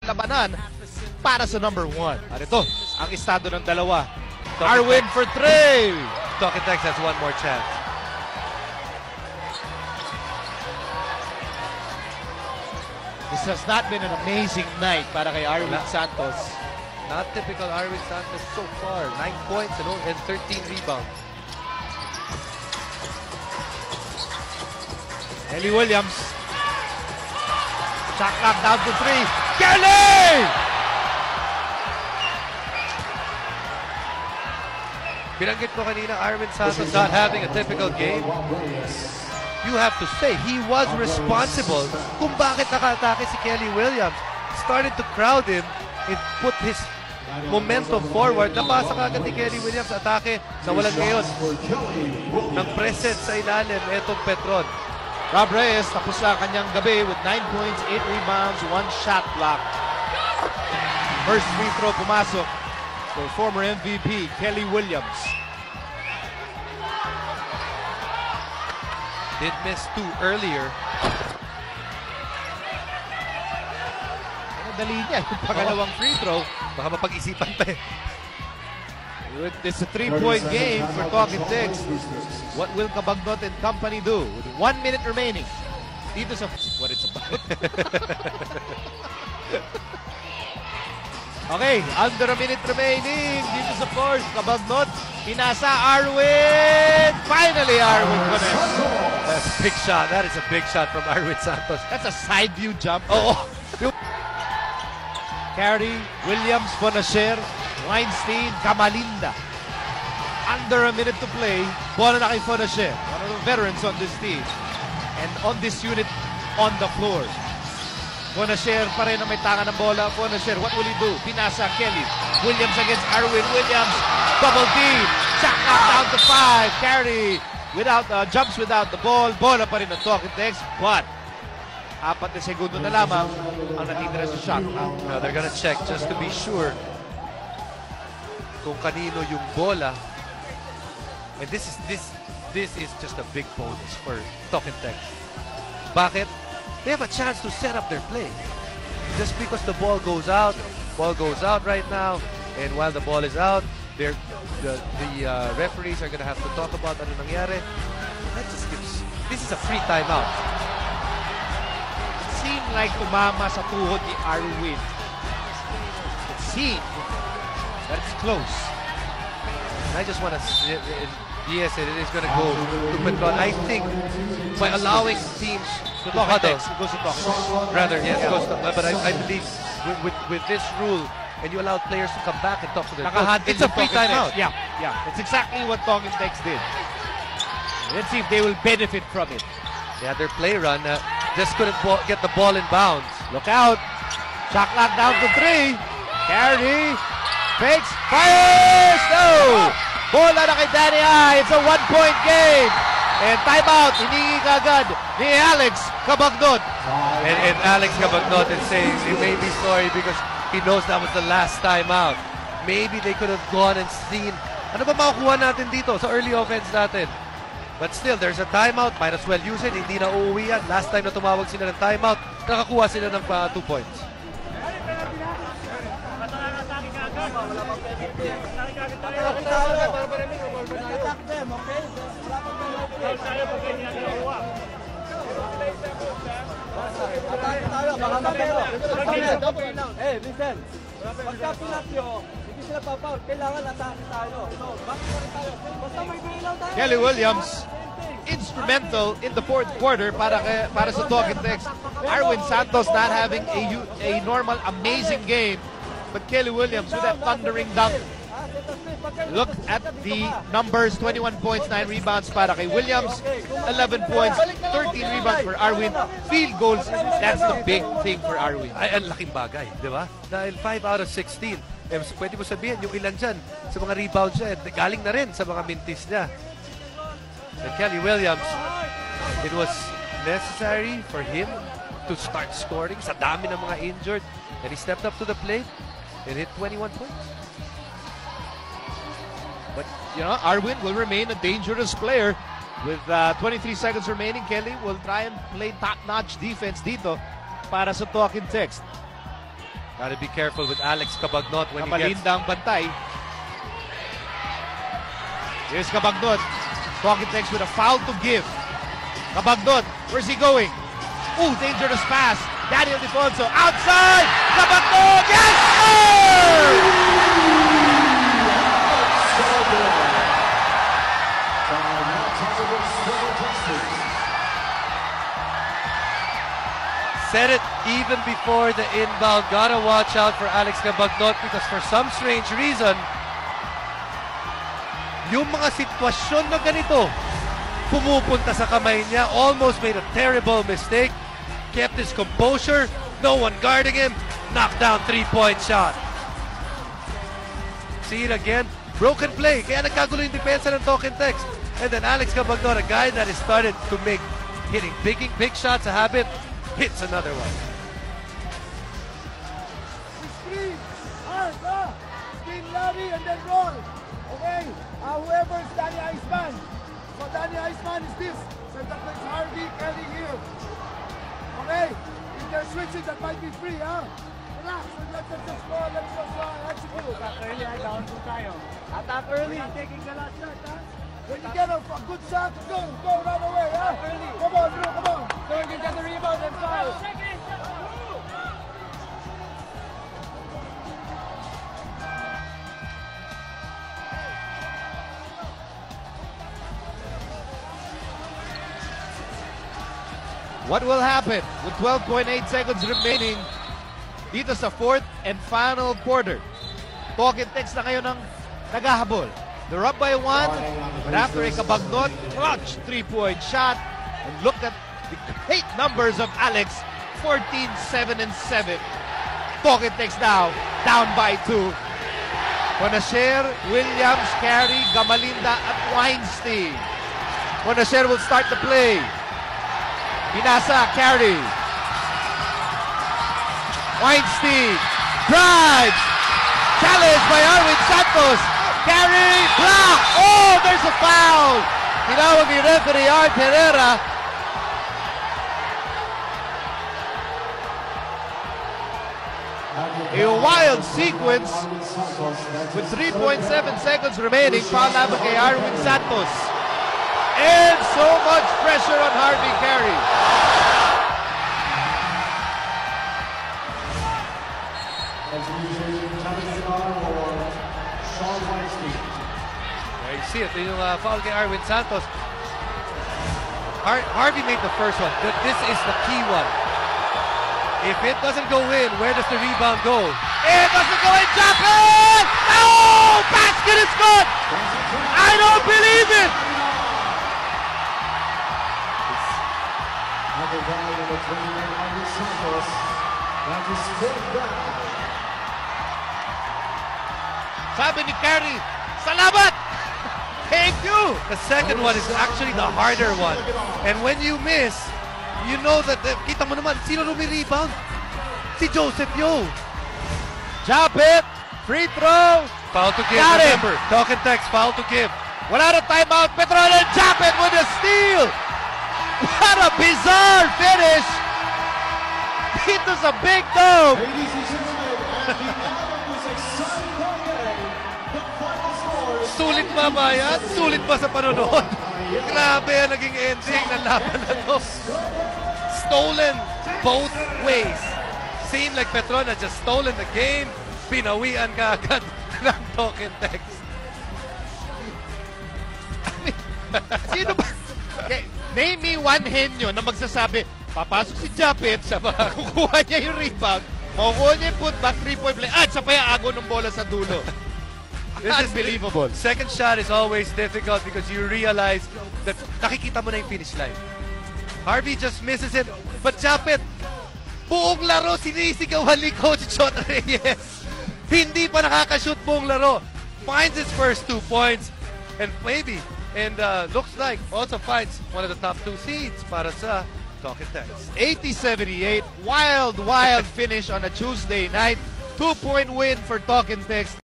labanan para sa number 1. At ito, ang estado ng dalawa. Arwin for 3! Talking Tex has one more chance. This has not been an amazing night para kay Arwin Santos. Not typical Arwin Santos so far. 9 points and 13 rebounds. Kelly Williams. Shot clock down to 3. Kelly! Binanggit ko kanina, Arwin Santos not having a typical game. You have to say, he was responsible kung bakit naka-atake si Kelly Williams. Started to crowd him and put his momentum forward. Nabasa ka agad ni Kelly Williams atake na walang ngayon. Nang present sa ilalim, etong Petron. Rob Reyes tapos na kanyang gabi with 9 points, 8 rebounds, 1 shot block. First free throw pumasok for former MVP Kelly Williams. Did miss 2 earlier. Dali niya yung pangalawang free throw. Baka mapag-isipan pa eh. It's a 3-point game for Talking Tex. What will Cabagnot and company do? With 1 minute remaining. Dito sa what it's about. Okay, under a minute remaining. Dito sa fourth, Cabagnot. Pinasa Arwin. Finally, Arwin connects. That's a big shot. That is a big shot from Arwin Santos. That's a side view jump. Oh. Carey, Williams, Bonacer, Weinstein, Camalinda. Under a minute to play. Bola na kay Bonacer. One of the veterans on this team. And on this unit, on the floor. Bonacer pa rin na may tanga ng bola. Bonacer, what will he do? Pinasa Kelly. Williams against Arwin. Williams, double team. Shot knock down to 5. Carey without jumps without the ball. Bola pa rin ng Talking Tex. But 4 na segundo na lamang ang natitira sa shot clock. Now they're gonna check just to be sure kung kanino yung bola. And this is just a big bonus for Talking Tex. Bakit? They have a chance to set up their play. Just because the ball goes out right now, and while the ball is out, the referees are gonna have to talk about ano nangyari. This is a free timeout. Seemed like tumama sa tuhod ni Arwin. It seemed that it's close. And I just want to yes, it is going to go to Petron. I think by allowing teams to huddle, it goes to Talking Tex. rather, yes, it goes to, but I believe with this rule, and you allow players to come back and talk to their coach, it's a free timeout. Yeah. It's exactly what Talking Tex did. Let's see if they will benefit from it. Yeah, their play run just couldn't get the ball in bounds. Look out. Shot clock down to 3. Carey fakes, fires! No! Bola na kay Danny I. It's a 1-point game. And timeout. Hiningi kagad ni Alex Cabagnot. And Alex Cabagnot is saying he may be sorry because he knows that was the last timeout. Maybe they could have gone and seen ano ba makukuha natin dito sa early offense natin. But still, there's a timeout. Might as well use it. Hindi na uuwi yan. Last time na tumawag sila ng timeout, nakakuha sila ng 2 points. Hey, listen. Pagka pinatyo, hindi sila papaul. Kailangan atake tayo. So, bakit pa rin tayo? Basta may bilaw tayo. Kelly Williams, instrumental in the fourth quarter para sa Talking Tex. Arwin Santos not having a normal, amazing game. But Kelly Williams with that thundering dunk. Look at the numbers, 21 points, 9 rebounds para kay Williams, 11 points, 13 rebounds for Arwin. Field goals, that's the big thing for Arwin. Ay, ang laking bagay, di ba? Dahil 5 out of 16. Pwede mo sabihin, yung ilan dyan sa mga rebounds niya, galing na rin sa mga mintis niya. And Kelly Williams, it was necessary for him to start scoring sa dami ng mga injured. And he stepped up to the plate and hit 21 points. But, you know, Arwin will remain a dangerous player. With 23 seconds remaining, Kelly will try and play top-notch defense dito para sa Talking Tex. Gotta be careful with Alex Cabagnot when he gets... Kamalinda ang bantay. Here's Cabagnot. Talking Tex with a foul to give. Cabagnot, where's he going? Ooh, dangerous pass. Daniel Defonso outside. Cabagnot, yes, sir! Said it even before the inbound. Gotta watch out for Alex Cabagnot because for some strange reason, yung mga sitwasyon na ganito, pumupunta sa kamay niya. Almost made a terrible mistake. Kept his composure. No one guarding him. Knocked down three-point shot. See it again. Broken play. Kaya nagkagulo yung depensa ng Talking Tex. And then Alex Cabagnot, a guy that has started to make hitting big shots a habit, hits another one. Screen, screen lobby and then roll. Okay, whoever is Danny Iceman. So Danny Iceman is this. So that makes Harvey Kelly here. Okay, if they're switching, that might be free, huh? Relax, let's just go, execute. Attack early, down to tayo. Attack early, taking the last shot, huh? When you get a good shot, go right away, huh? Early. Come on, bro, come on. So you can get the rebound and foul. What will happen with 12.8 seconds remaining dito sa fourth and final quarter? Talking Tex na ngayon ng naghahabol. They're up by one, but after a Cabagnot clutch three-point shot, and look at the great numbers of Alex, 14, 7, and 7. Talking Tex now down by two. Bonacier, Williams, Carey, Gamalinda, at Weinstein. Bonacier will start the play. Pinasa, Carey. Weinstein drives. Challenged by Arwin Santos. Carey, block. Oh, there's a foul. Tinawag ni referee Art Herrera. A wild sequence with 3.7 seconds remaining. Foul naman kay Arwin Santos. And so much pressure on Harvey Carey. There you see it, yung foul kay Arwin Santos. Harvey made the first one. This is the key one. If it doesn't go in, where does the rebound go? It doesn't go in, Japet! No! Basket is good! I don't believe it! Sabi ni Carey, salamat! Thank you! The second one is actually the harder one. And when you miss, you know that, kita mo naman, sino rumi-rebound? Si Joseph Yo. Japet, free throw. Foul to give, Got it. remember. Talking Tex, foul to give. Wala na timeout. Petron and Japet with a steal. What a bizarre finish. Dito sa Big Dome. Sulit ba ba yan? Sulit ba sa panonood? Grabe ang naging ending ng laban na to. Stolen both ways. Seemed like Petron had just stolen the game. Pinawian ka agad ng Talking Tex. Sino ba? Okay, name me one henyo na magsasabi, papasok si Japet, kukuha niya yung rebound, makukuha niya yung putback, 3-point play, at sa paya-ago ng bola sa dulo. This is unbelievable. Second shot is always difficult because you realize that nakikita mo na yung finish line. Harvey just misses it, but Japet, buong laro sinisigawan ni Coach Chot Reyes. Hindi pa nakakashoot buong laro. Finds his first 2 points and maybe, and looks like also finds one of the top 2 seeds para sa Talking Tex. 80-78, wild finish on a Tuesday night. 2-point win for Talking Tex.